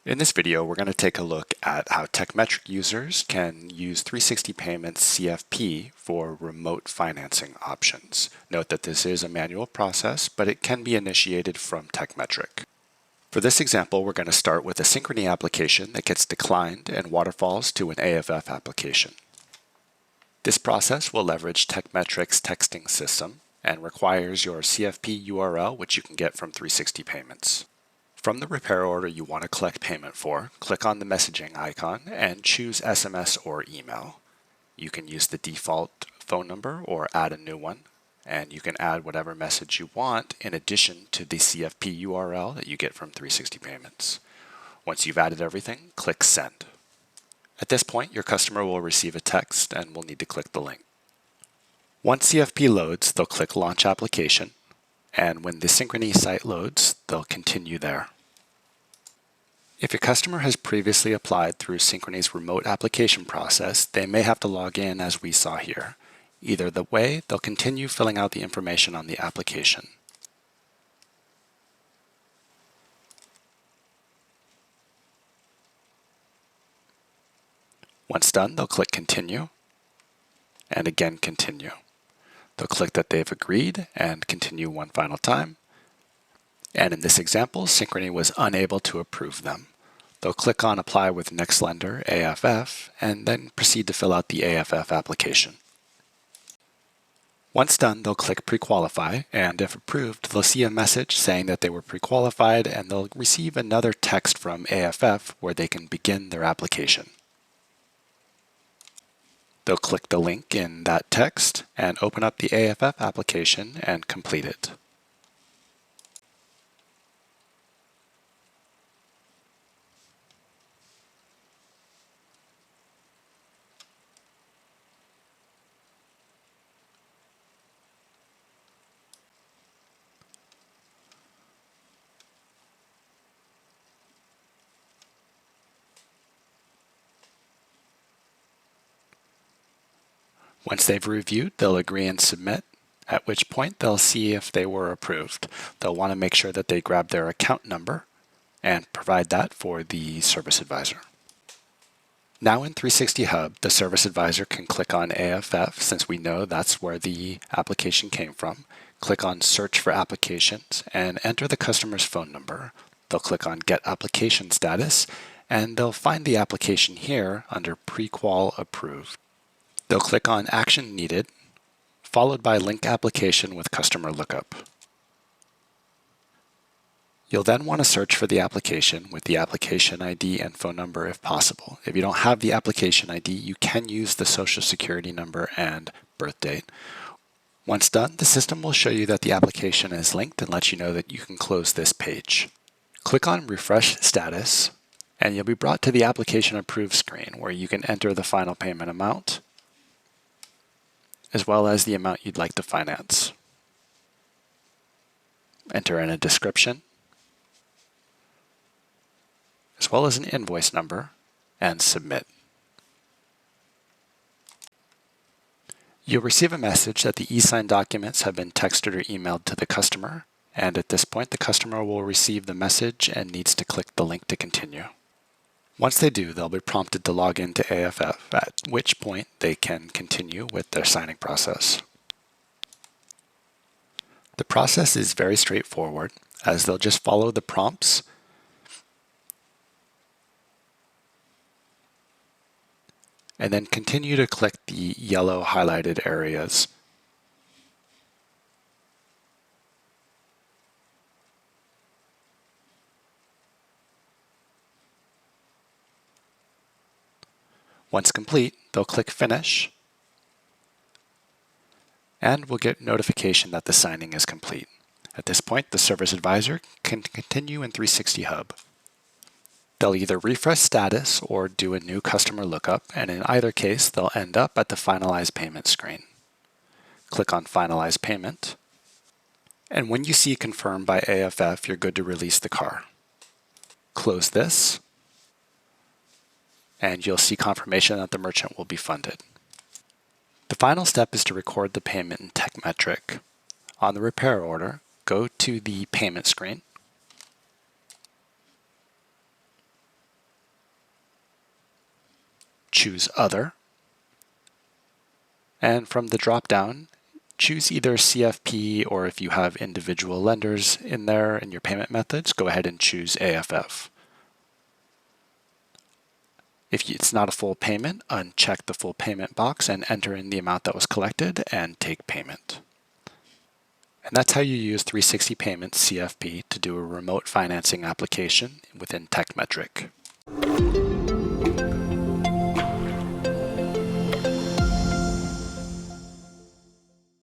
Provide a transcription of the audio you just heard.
In this video, we're going to take a look at how Tekmetric users can use 360 Payments CFP for remote financing options. Note that this is a manual process, but it can be initiated from Tekmetric. For this example, we're going to start with a Synchrony application that gets declined and waterfalls to an AFF application. This process will leverage Tekmetric's texting system and requires your CFP URL, which you can get from 360 Payments. From the repair order you want to collect payment for, click on the messaging icon and choose SMS or email. You can use the default phone number or add a new one, and you can add whatever message you want in addition to the CFP URL that you get from 360 Payments. Once you've added everything, click Send. At this point, your customer will receive a text and will need to click the link. Once CFP loads, they'll click Launch Application, and when the Synchrony site loads, they'll continue there. If your customer has previously applied through Synchrony's remote application process, they may have to log in as we saw here. Either way, they'll continue filling out the information on the application. Once done, they'll click Continue, and again Continue. They'll click that they've agreed and continue one final time. And in this example, Synchrony was unable to approve them. They'll click on Apply with Next Lender, AFF, and then proceed to fill out the AFF application. Once done, they'll click Pre-Qualify, and if approved, they'll see a message saying that they were pre-qualified, and they'll receive another text from AFF where they can begin their application. They'll click the link in that text and open up the AFF application and complete it. Once they've reviewed, they'll agree and submit, at which point they'll see if they were approved. They'll want to make sure that they grab their account number and provide that for the service advisor. Now in 360 Hub, the service advisor can click on AFF since we know that's where the application came from. Click on Search for Applications and enter the customer's phone number. They'll click on Get Application Status and they'll find the application here under Pre-Qual Approved. They'll click on Action Needed, followed by Link Application with Customer Lookup. You'll then want to search for the application with the application ID and phone number if possible. If you don't have the application ID, you can use the Social Security number and birth date. Once done, the system will show you that the application is linked and let you know that you can close this page. Click on Refresh Status, and you'll be brought to the Application Approved screen where you can enter the final payment amount, as well as the amount you'd like to finance. Enter in a description, as well as an invoice number, and submit. You'll receive a message that the e-sign documents have been texted or emailed to the customer, and at this point the customer will receive the message and needs to click the link to continue. Once they do, they'll be prompted to log into AFF, at which point they can continue with their signing process. The process is very straightforward, as they'll just follow the prompts and then continue to click the yellow highlighted areas. Once complete, they'll click Finish, and we'll get notification that the signing is complete. At this point, the service advisor can continue in 360 Hub. They'll either refresh status or do a new customer lookup, and in either case, they'll end up at the Finalize Payment screen. Click on Finalize Payment, and when you see Confirmed by AFF, you're good to release the car. Close this, and you'll see confirmation that the merchant will be funded. The final step is to record the payment in Tekmetric. On the repair order, go to the payment screen choose Other. And from the drop-down, choose either CFP, or if you have individual lenders in there in your payment methods, go ahead and choose AFF. If it's not a full payment, uncheck the full payment box and enter in the amount that was collected and take payment. And that's how you use 360 Payments CFP to do a remote financing application within Tekmetric.